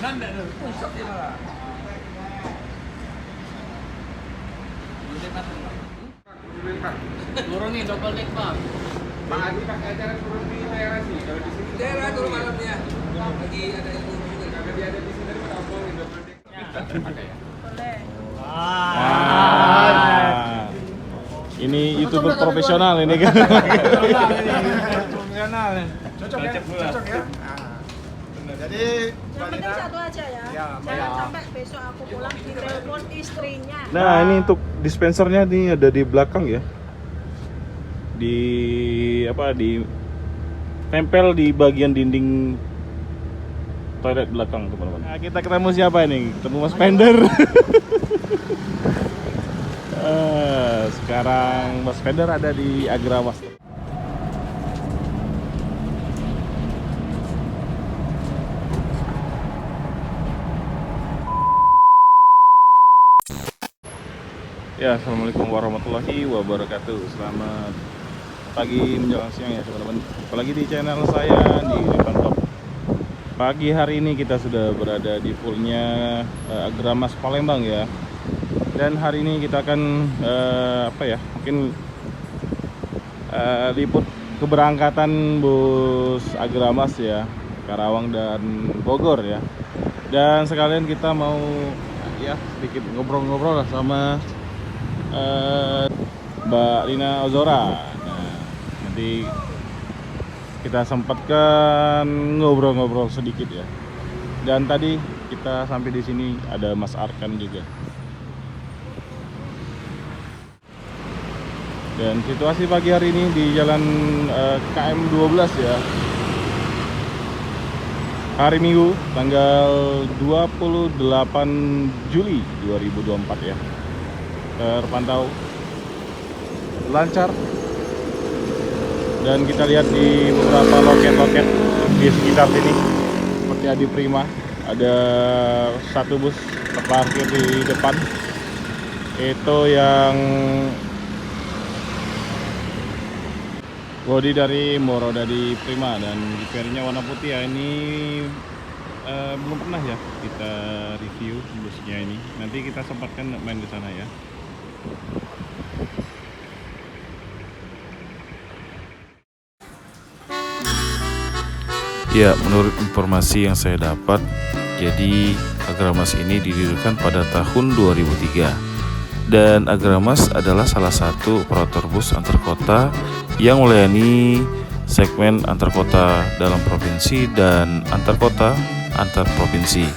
Turun nih double deck bang. Pak Adi pakai acara turun di daerah sih. Kalau di sini daerah turun malamnya. Lagi ada yang turun juga. karena dia ada di sini kita omongin double deck. Ada ya? Boleh. Ini YouTuber profesional ini kan. Cocok ya? Jadi Yang penting satu aja ya. Ya, Jangan sampai besok aku pulang ditelepon istrinya. Nah, ini untuk dispensernya nih ada di belakang ya. Di tempel di bagian dinding toilet belakang, teman-teman. Nah, kita ketemu siapa ini? Ketemu Mas Pender. Sekarang Mas Pender ada di Agramas. Ya, assalamualaikum warahmatullahi wabarakatuh. Selamat pagi menjelang siang ya teman-teman. Apalagi di channel saya di Pantop. Pagi hari ini kita sudah berada di fullnya Agramas Palembang ya. Dan hari ini kita akan mungkin liput keberangkatan bus Agramas ya, Karawang dan Bogor ya. Dan sekalian kita mau ya sedikit ngobrol-ngobrol lah sama Mbak Lina Ozora. Nah, nanti kita sempatkan ngobrol-ngobrol sedikit ya. Dan tadi kita sampai di sini ada Mas Arkan juga. Dan situasi pagi hari ini di jalan KM 12 ya. Hari Minggu tanggal 28 Juli 2024 ya. Terpantau lancar dan kita lihat di beberapa loket-loket di sekitar sini seperti Adi Prima ada satu bus terparkir di depan itu yang bodi dari Moroda di Prima dan GPR-nya warna putih ya. Ini belum pernah ya kita review busnya ini, nanti kita sempatkan main di sana ya. Ya, menurut informasi yang saya dapat, jadi Agramas ini didirikan pada tahun 2003. Dan Agramas adalah salah satu operator bus antar kota yang melayani segmen antar kota dalam provinsi dan antar kota antar provinsi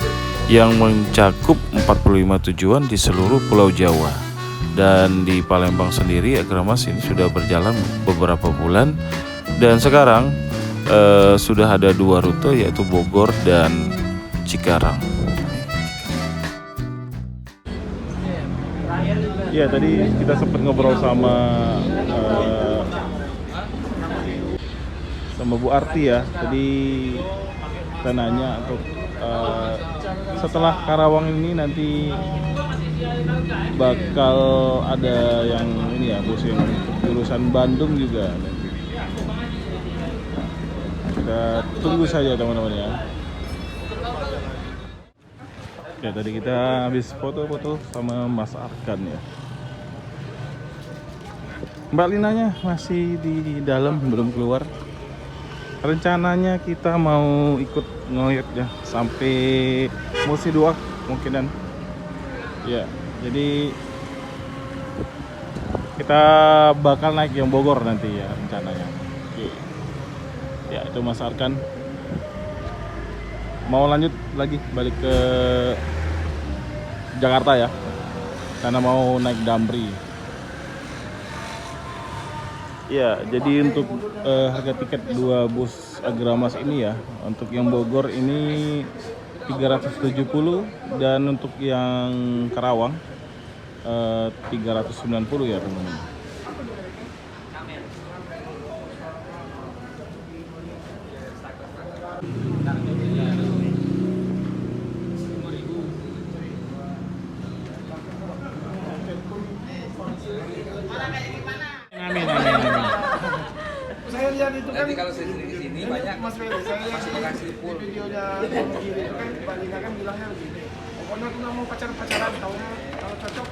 yang mencakup 45 tujuan di seluruh Pulau Jawa. Dan di Palembang sendiri Agramas ini sudah berjalan beberapa bulan dan sekarang sudah ada 2 rute yaitu Bogor dan Cikarang. Ya, tadi kita sempat ngobrol sama Bu Arti ya. Tadi kita nanya untuk setelah Karawang ini nanti bakal ada yang ini ya, bus yang jurusan Bandung juga. Kita tunggu saja teman-teman ya. Ya, tadi kita habis foto-foto sama Mas Arkan ya. Mbak Linanya masih di dalam, belum keluar. Rencananya kita mau ikut ngoyek ya sampai Musi Dua mungkinan. Ya, jadi kita bakal naik yang Bogor nanti ya rencananya. Oke. Ya, itu Mas Arkan. Mau lanjut lagi balik ke Jakarta ya, karena mau naik Damri. Ya, jadi untuk harga tiket 2 bus Agramas ini ya, untuk yang Bogor ini 370 dan untuk yang Karawang 390 ya teman-teman. Amin. saya lihat itu kan Nanti kalau saya sendiri di sini banyak Mas Ferry, saya lihat kasih full. di videonya sebelumnya begini itu kan Mbak Lina kan bilangnya begini. Pokoknya aku nggak mau pacaran, taunya kalau cocok.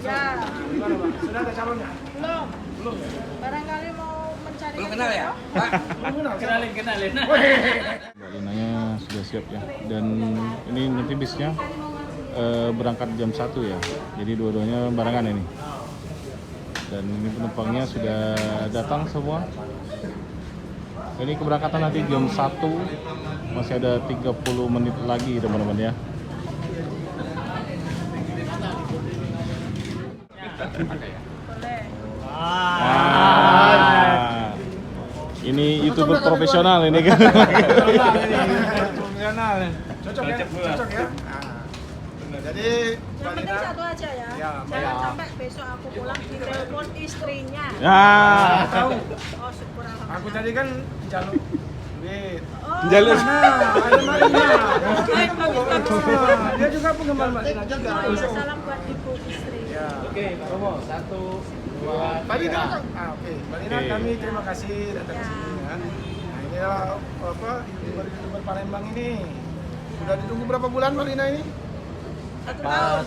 Ya. Gimana Mbak? Sudah ada calonnya? Belum. Belum. Barangkali mau mencari. Belum kenal ya? Pak? Belum kenal. Kenalin. Mbak Linanya sudah siap ya. Dan ini nanti bisnya berangkat jam 1 ya. Jadi dua-duanya barengan ini. Dan ini penumpangnya sudah datang semua. Ini keberangkatan nanti jam 1. Masih ada 30 menit lagi teman-teman ya. Boleh. Ini YouTuber profesional ini kan. Cocok ya? Cocok ya? Benar. Jadi Yang penting satu aja ya. Ya, Jangan sampai besok aku pulang ditelepon istrinya. Ya. tahu. Oh syukur alhamdulillah. Aku tadi kan jaluk duit. Oh, Jalur. Ada Marina. bagus. Dia juga penggemar Marina juga. Oh iya, salam buat ibu istri. Ya. Oke, Pak Romo. 1, 2, Marina. Oke. Marina Oke. kami terima kasih datang ke Ya. sini ya. Nah, inilah apa YouTuber Palembang ini. Sudah ditunggu berapa bulan Marina ini? 1 tahun.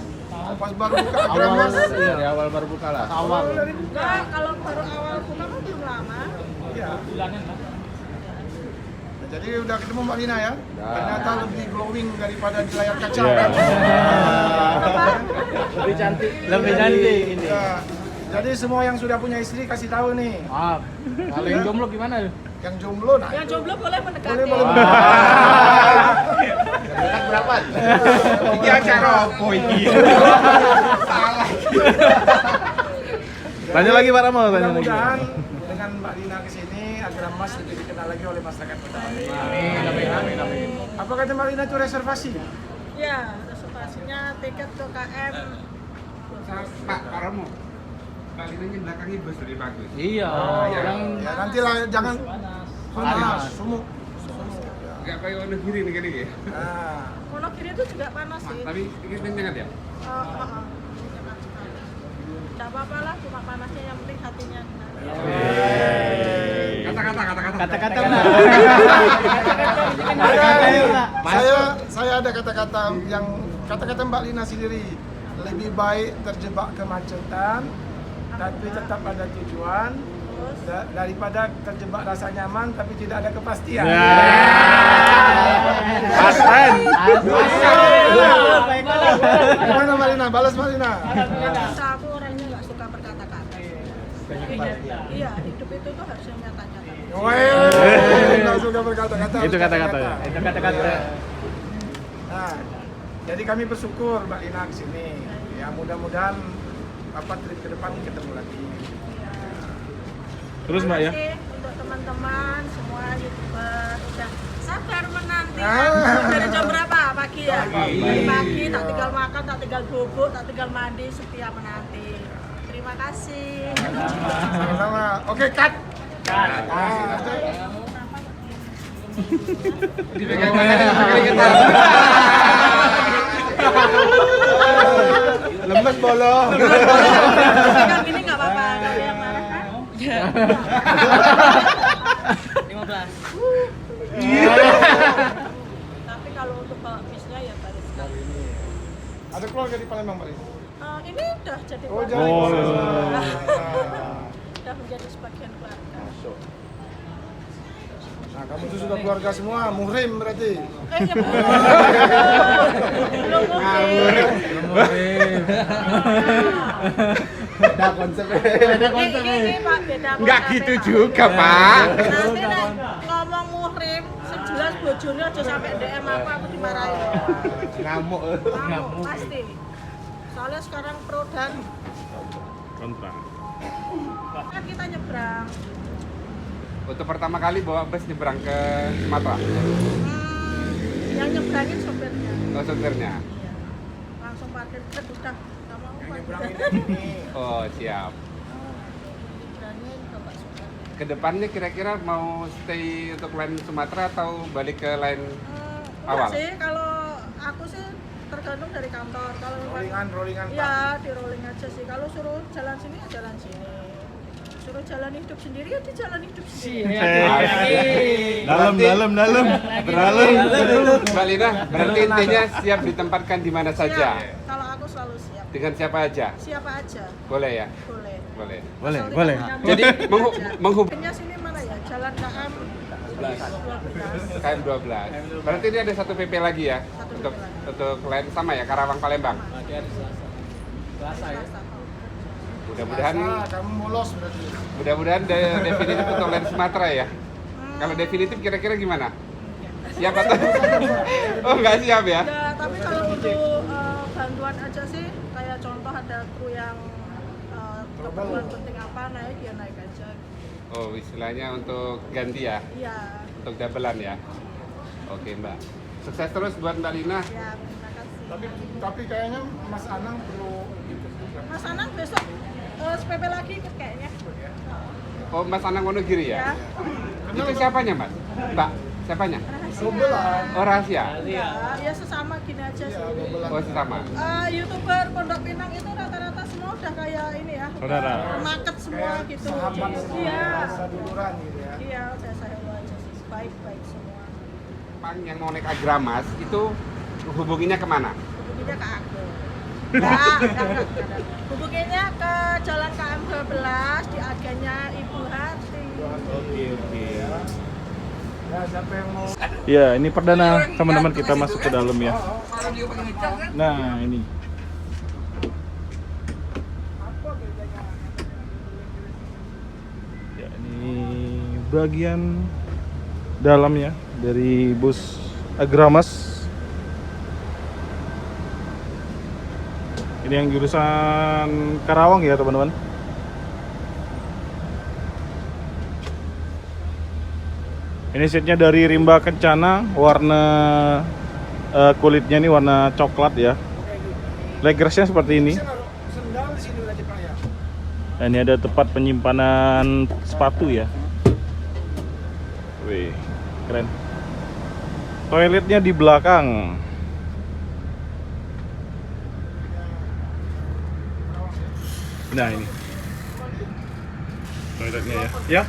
Pas baru buka Agramas. Dari awal baru buka lah. Awal dari buka. Enggak, kalau baru awal buka mah belum lama. Iya. Bulanan lah. Nah, jadi udah ketemu Mbak Lina ya? Ternyata lebih glowing daripada di layar kaca Iya. kan? Apa? Lebih cantik. Lebih cantik ini. Ya. Jadi semua yang sudah punya istri kasih tahu nih. Maaf. Kalau yang jomblo gimana? Yang jomblo nah. Yang jomblo boleh mendekati. Boleh. Dekat berapa? Iki acara apa iki? Salah. Tanya lagi Pak Ramo, tanya lagi. Mudah-mudahan dengan Mbak Lina kesini Agramas lebih dikenal lagi oleh masyarakat Kota Palembang. Amin. Apa kata Mbak Lina itu reservasi? Ya, reservasinya tiket ke KM. Pak Romo. Mbak Lina ini belakangnya bus lebih bagus. Iya. Yang Ya nantilah jangan panas, sumuk. Enggak kayak Wonogiri nih gini ya. Nah, Wonogiri itu juga panas sih. Tapi ini jangan ya. Tidak apa-apa lah, cuma panasnya yang penting hatinya. Kata-kata. Saya ada kata-kata yang kata-kata Mbak Lina sendiri, lebih baik terjebak kemacetan tapi tetap ada tujuan daripada terjebak rasa nyaman tapi tidak ada kepastian. Pasen. Gimana Mbak Lina? Balas Mbak Lina. Bisa aku orangnya nggak suka berkata-kata. Iya, hidup itu tuh harusnya nyata-nyata. Nggak suka berkata-kata. Itu kata-kata ya. itu kata-kata. Nah, jadi kami bersyukur Mbak Lina kesini. Ya mudah-mudahan trip ke depan ketemu lagi. Terus Mbak ya. Terima kasih untuk teman-teman semua YouTuber udah sabar menanti dari jam berapa pagi ya? Pagi tak tinggal makan, tak tinggal bubuk, tak tinggal mandi, setia menanti. Terima kasih. Sama-sama. Oke, cut. Dipegang tangan. Lemes bolong. Pegang gini nggak apa-apa, kalau yang marah kan? 15. Tapi kalau untuk bawa bisnya ya baru sekali. Ada keluarga di Palembang Mbak Lina? Ini udah jadi Oh, keluarga. jadi Udah menjadi sebagian keluarga. Nah, kamu tuh sudah keluarga semua, muhrim berarti. Ya belum mungkin. Beda konsepnya. Ini Pak, beda Enggak konsepnya, gitu Pak. juga, Pak. Nanti nek ngomong muhrim, sejelas bojone aja sampai DM aku dimarahin. Ngamuk. Ngamuk pasti. Soalnya sekarang pro dan Kontra. kan kita nyebrang. Untuk pertama kali bawa bus nyebrang ke Sumatera. Yang nyebrangin sopirnya. Oh, sopirnya. Iya. Langsung parkir udah nggak mau Nyebrangin parkir. ini. Oh, siap. Nyebrangin bapak sopir. Kedepannya kira-kira mau stay untuk line Sumatera atau balik ke line awal? Enggak sih, kalau aku sih tergantung dari kantor. Kalau memang Rollingan ya di rolling aja sih. Kalau suruh jalan sini ya jalan sini. disuruh jalan hidup sendiri ya di jalan hidup sendiri. Dalam. Mbak Lina, berarti intinya siap ditempatkan di mana saja. Siap. Kalau aku selalu siap. Dengan siapa aja? Siapa aja. Boleh ya? Boleh. Boleh. Boleh. Jadi Hubungnya sini mana ya? Jalan KM 12. KM 12. Berarti ini ada satu PP lagi ya? Satu Untuk lain sama ya, Karawang Palembang. Selasa ya. Mudah-mudahan kamu bolos berarti. mudah-mudahan definitif untuk lain Sumatera ya. Kalau definitif kira-kira gimana? Siap atau? Oh nggak siap ya? Ya, tapi kalau untuk bantuan aja sih, kayak contoh ada kru yang keperluan penting apa naik ya naik aja. Oh istilahnya untuk ganti ya? Iya. Untuk doublean ya? Oke Mbak. Sukses terus buat Mbak Lina. Ya, terima kasih. Tapi kayaknya Mas Anang perlu ikut juga. Mas Anang besok SPP lagi ikut kayaknya. Oh Mas Anang Wonogiri ya? Ya. Itu siapanya Mas? Mbak? Siapanya? Rahasia. Oh rahasia? Ya sesama gini aja sih. Oh sesama? YouTuber Pondok Pinang itu rata-rata semua udah kayak ini ya. Saudara. Market semua gitu. Sahabat Iya. saduluran gitu ya. Iya, udah saya aja sih. Baik-baik semua. Pang yang mau naik Agramas itu hubunginya kemana? Hubunginya ke aku. Enggak. Hubunginya ke Jalan KM 12 di agennya Ibu Hati. Oke. Ya, siapa yang mau Ya, ini perdana teman-teman kita masuk ke dalam ya. Nah, ini. Ya, ini bagian dalamnya dari bus Agramas. Ini yang jurusan Karawang ya, teman-teman. Ini seatnya dari Rimba Kencana, warna kulitnya ini warna coklat ya. Legrasnya seperti ini. sendal di sini berarti Pak ya? Nah, ini ada tempat penyimpanan sepatu ya. Wih, keren. Toiletnya di belakang. Nah ini toiletnya ya. Ya.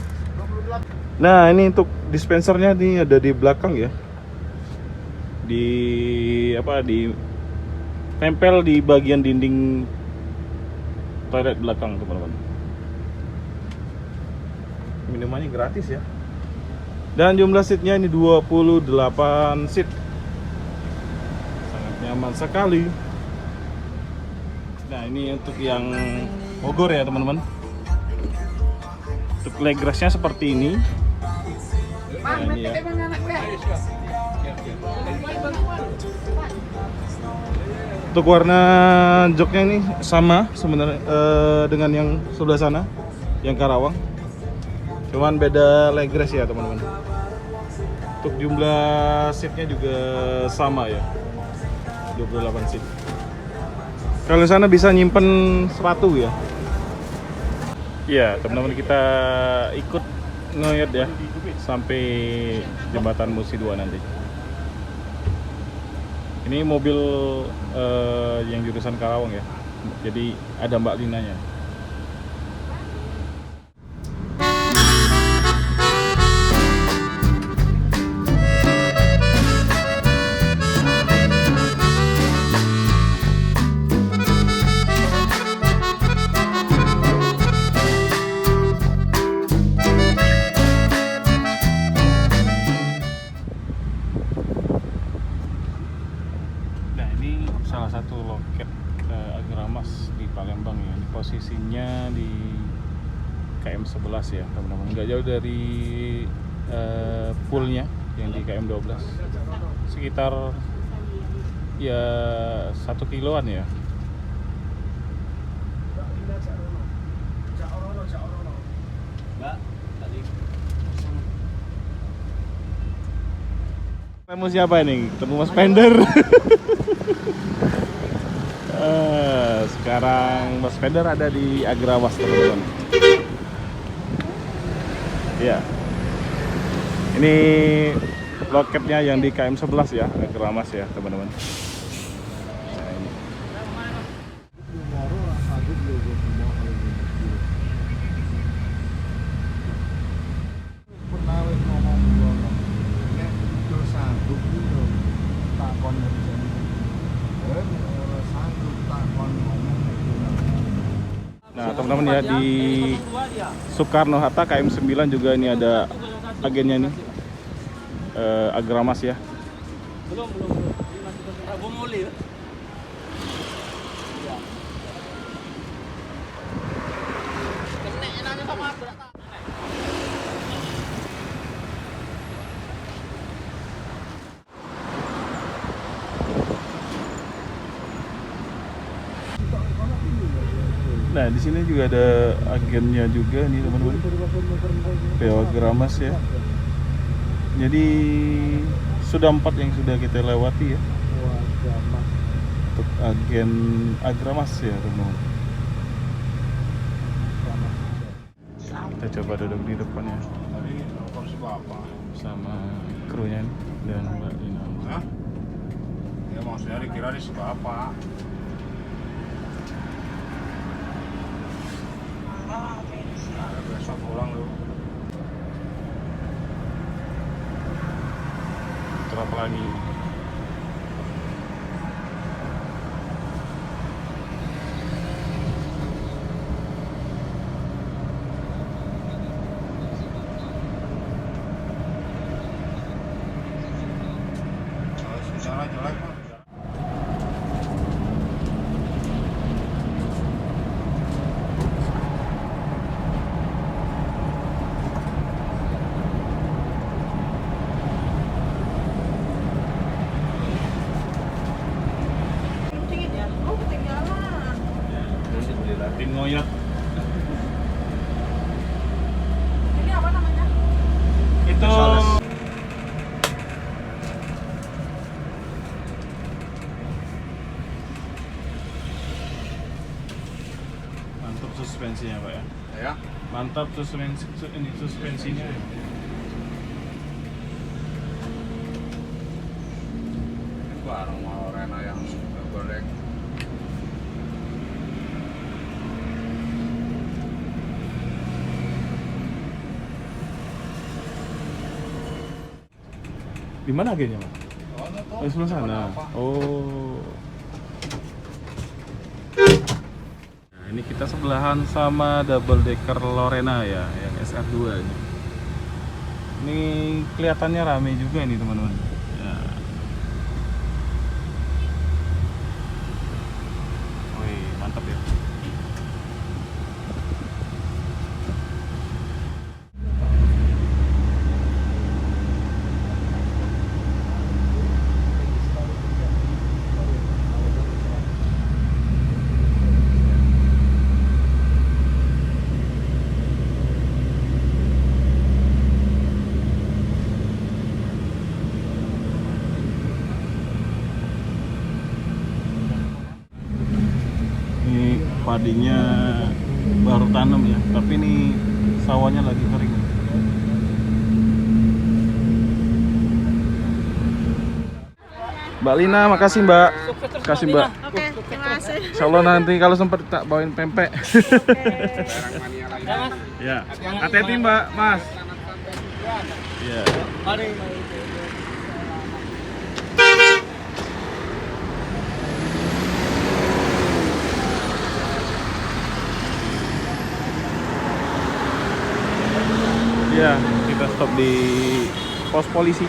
Nah ini untuk dispensernya nih ada di belakang ya. Di tempel di bagian dinding toilet belakang teman-teman. Minumannya gratis ya. Dan jumlah seatnya ini 28 seat. Sangat nyaman sekali. Nah ini untuk yang Bogor ya teman-teman. Untuk legrasnya seperti ini. Nah, ini ya. Untuk warna joknya ini sama sebenarnya dengan yang sebelah sana, yang Karawang. Cuman beda legras ya teman-teman. Untuk jumlah seatnya juga sama ya, 28 seat. Kalau sana bisa nyimpen sepatu ya. Iya teman-teman, kita ikut ngeliat ya sampai jembatan Musi 2 nanti. Ini mobil yang jurusan Karawang ya. Jadi ada Mbak Linanya. Salah satu loket Agramas di Palembang ya. Ini posisinya di KM 11 ya teman-teman, nggak jauh dari poolnya yang di KM 12, sekitar ya 1 kiloan ya. Ketemu siapa ini? Ketemu Mas Pender. Sekarang Mas Pender ada di Agramas teman-teman. Ya. Ini loketnya yang di KM 11 ya, Agramas ya teman-teman. Nah, ini. teman-teman ya, di Soekarno Hatta KM 9 juga ini ada agennya nih, Agramas ya. Belum. Ini masih Rabu Muli ya. Nah, di sini juga ada agennya juga nih teman-teman. PO Agramas ya. Jadi sudah 4 yang sudah kita lewati ya. Untuk agen Agramas ya teman-teman. Kita coba duduk di depannya. Sama krunya nih dan Mbak Lina. Hah? Ya maksudnya dikira di Bapak. Besok pulang lu. Terap lagi. Kalau sejarah jelek mah. Dingin ya? Oh, ketinggalan. Tim ngoyot. Ini apa namanya? Itu mantap suspensinya Pak ya. Ya. Mantap suspensinya. Barang mau Rena yang goreng. Di mana agennya, Pak? Oh, di sebelah sana. Oh. Nah, ini kita sebelahan sama double decker Lorena ya, yang SR2 ini. Ini kelihatannya rame juga nih, teman-teman. Ya. Wih, mantap ya. Ini padinya baru tanam ya, tapi ini sawahnya lagi kering. Mbak Lina, makasih Mbak. Makasih Mbak. Oke, terima kasih. Insya Allah nanti kalau sempat tak bawain pempek. Barang mania lain. Ya, hati-hati Mbak, Mas. Ya. Mari. Ya, kita stop di pos polisi.